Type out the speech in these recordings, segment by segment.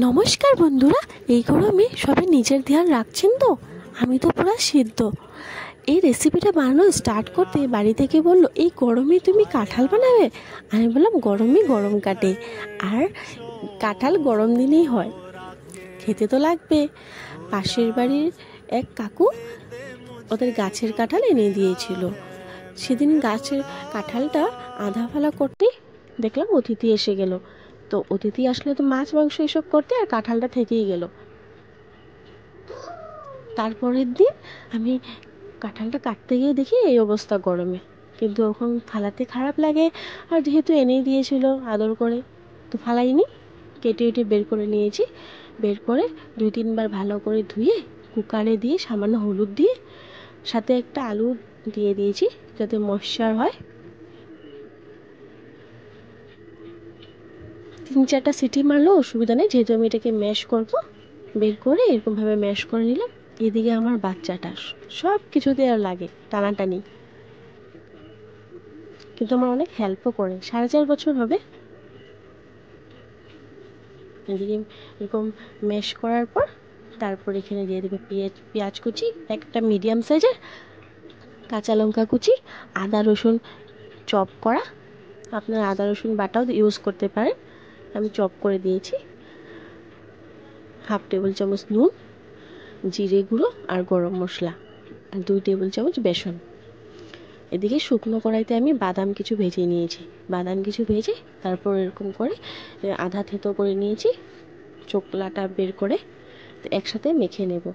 নমস্কার বন্ধুরা, এই গরমে সবাই নিজের ধ্যান রাখছেন তো? আমি তো পুরো সিদ্ধ। এই রেসিপিটা বানানো স্টার্ট করতে বাড়ি থেকে বললো, এই গরমে তুমি কাঁঠাল বানাবে? আমি বললাম গরমে গরম কাটে, আর কাঁঠাল গরম দিনেই হয়, খেতে তো লাগবে। পাশের বাড়ির এক কাকু ওদের গাছের কাঁঠাল এনে দিয়েছিল। সেদিন গাছের কাঁঠালটা আধা ফালা করতে দেখলাম অতিথি এসে গেল। তো অতিথি আসলে তো মাছ মাংস এসব করতে, আর কাঁঠালটা থেকেই গেল। তারপরের দিন আমি কাঁঠালটা কাটতে গিয়ে দেখি এই অবস্থা গরমে, কিন্তু এখন ফালাতে খারাপ লাগে, আর যেহেতু এনেই দিয়েছিল আদর করে, তো ফালাইনি, কেটে কেটে বের করে নিয়েছি। বের করে 2-3 বার ভালো করে ধুয়ে কুকারে দিয়ে সামান্য হলুদ দিয়ে সাথে একটা আলু দিয়ে দিয়েছি যাতে ময়েশ্চার হয়। 3-4টা সিটি মারলেও অসুবিধা নেই, যেহেতু আমি এটাকে ম্যাশ করবো। বের করে এরকমভাবে ম্যাশ করে নিলাম। এদিকে আমার বাচ্চাটা সব কিছুতে আর লাগে টানাটানি, কিন্তু আমার অনেক হেল্পও করে, 4.5 বছর হবে। এদিকে এরকম ম্যাশ করার পর তারপর এখানে দিয়ে দেবে পেঁয়াজ কুচি, একটা মিডিয়াম সাইজের কাঁচা লঙ্কা কুচি, আদা রসুন চপ করা, আপনার আদা রসুন বাটাও ইউজ করতে পারেন, আমি চপ করে দিয়েছি। 1/2 টেবিল চামচ নুন, জিরে গুঁড়ো আর গরম মশলা, আর 2 টেবিল চামচ বেসন। এদিকে শুকনো কড়াইতে আমি বাদাম কিছু ভেজে নিয়েছি, তারপর এরকম করে আধা থেতো করে নিয়েছি, চোকলাটা বের করে একসাথে মেখে নেব।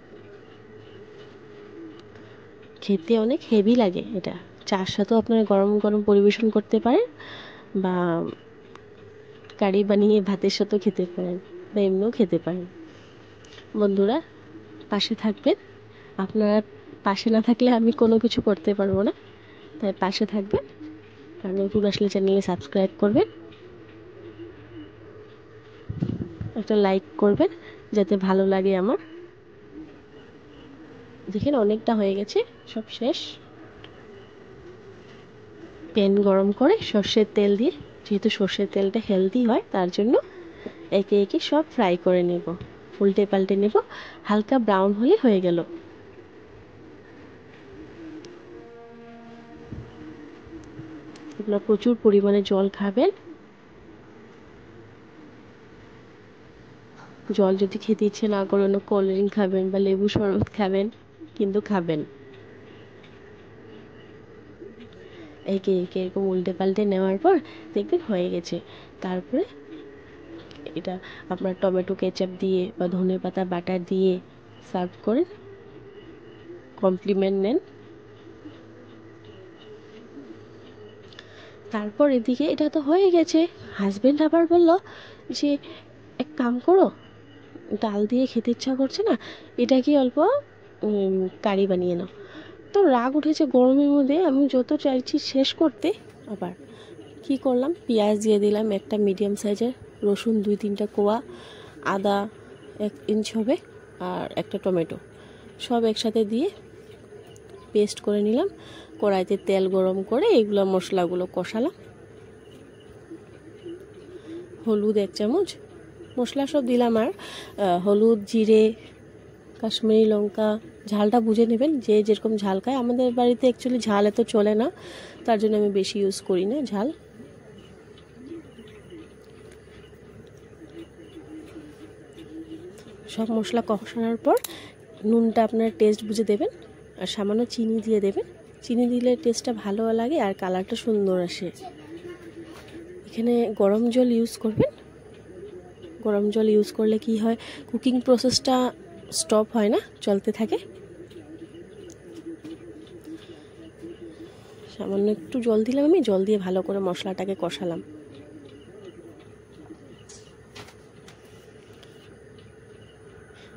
খেতে অনেক হেভি লাগে এটা, চার সাথেও আপনারা গরম গরম পরিবেশন করতে পারেন, বা কারি বানিয়ে ভাতের সাথেও খেতে পারেন, বা এমনিও খেতে পারেন। বন্ধুরা পাশে থাকবেন, আপনারা পাশে না থাকলে আমি কোনো কিছু করতে পারবো না, তাই পাশে থাকবেন। আর নতুন আসলে চ্যানেলে সাবস্ক্রাইব করবেন, একটা লাইক করবেন যাতে ভালো লাগে আমার। দেখেন অনেকটা হয়ে গেছে, সব শেষ। প্যান গরম করে সর্ষের তেল দিয়ে, যেহেতু সর্ষের তেলটা হেলদি হয় তার জন্য একে একে সব ফ্রাই করে নেব, উল্টে পাল্টে নেব, হালকা ব্রাউন হলে হয়ে গেল। আপনারা প্রচুর পরিমাণে জল খাবেন, জল যদি খেতে ইচ্ছে না করে অন্য কোল্ড ড্রিঙ্ক খাবেন বা লেবু শরবত খাবেন, কিন্তু খাবেন। একে একে এরকম উল্টে পাল্টে নেওয়ার পর দেখবেন হয়ে গেছে। তারপরে এটা আপনার টমেটো কেচাপ দিয়ে বা ধনেপাতা বাটা দিয়ে সার্ভ করে কমপ্লিমেন্ট নেন। তারপর এদিকে এটা তো হয়ে গেছে, হাজব্যান্ড আবার বলল যে এক কাম করো, ডাল দিয়ে খেতে ইচ্ছা করছে না, এটা কি অল্প কারি বানিয়ে নাও। তো রাগ উঠেছে গরমের মধ্যে, আমি যত চাইছি শেষ করতে, আবার কি করলাম, পেঁয়াজ দিয়ে দিলাম একটা মিডিয়াম সাইজের, রসুন 2-3টা কোয়া, আদা 1 ইঞ্চ হবে, আর একটা টমেটো, সব একসাথে দিয়ে পেস্ট করে নিলাম। কড়াইতে তেল গরম করে এইগুলো মশলাগুলো কষালাম। হলুদ 1 চামচ, মশলা সব দিলাম, আর হলুদ, জিরে, কাশ্মীরি লঙ্কা, ঝালটা বুঝে নেবেন যে যেরকম ঝাল খায়। আমাদের বাড়িতে অ্যাকচুয়ালি ঝাল এত চলে না, তার জন্য আমি বেশি ইউজ করি না ঝাল। সব মশলা কষানোর পর নুনটা আপনার টেস্ট বুঝে দেবেন, আর সামান্য চিনি দিয়ে দেবেন। চিনি দিলে টেস্টটা ভালো লাগে আর কালারটা সুন্দর আসে। এখানে গরম জল ইউজ করবেন, গরম জল ইউজ করলে কি হয়, কুকিং প্রসেসটা স্টপ হয় না, চলতে থাকে। সামান্য একটু জল দিলাম, আমি জল দিয়ে ভালো করে মশলাটাকে কষালাম।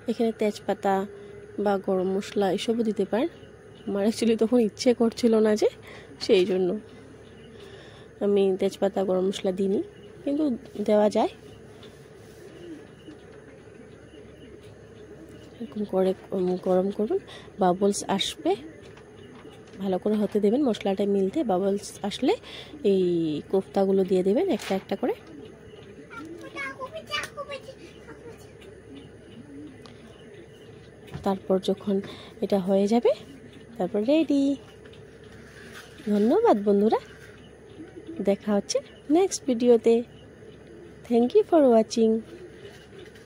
এখানে তেজপাতা বা গরম মশলা এসবও দিতে পারেন, আমার অ্যাকচুয়ালি তখন ইচ্ছে করছিল না, যে সেই জন্য আমি তেজপাতা গরম মশলা দিইনি, কিন্তু দেওয়া যায়। এরকম করে গরম করুন, বাবলস আসবে, ভালো করে হতে দেবেন, মশলাটা মিলতে বাবলস আসলে এই কোফতাগুলো দিয়ে দেবেন একটা একটা করে। তারপর যখন এটা হয়ে যাবে তারপর রেডি। ধন্যবাদ বন্ধুরা, দেখা হচ্ছে নেক্সট ভিডিওতে। Thank you for watching.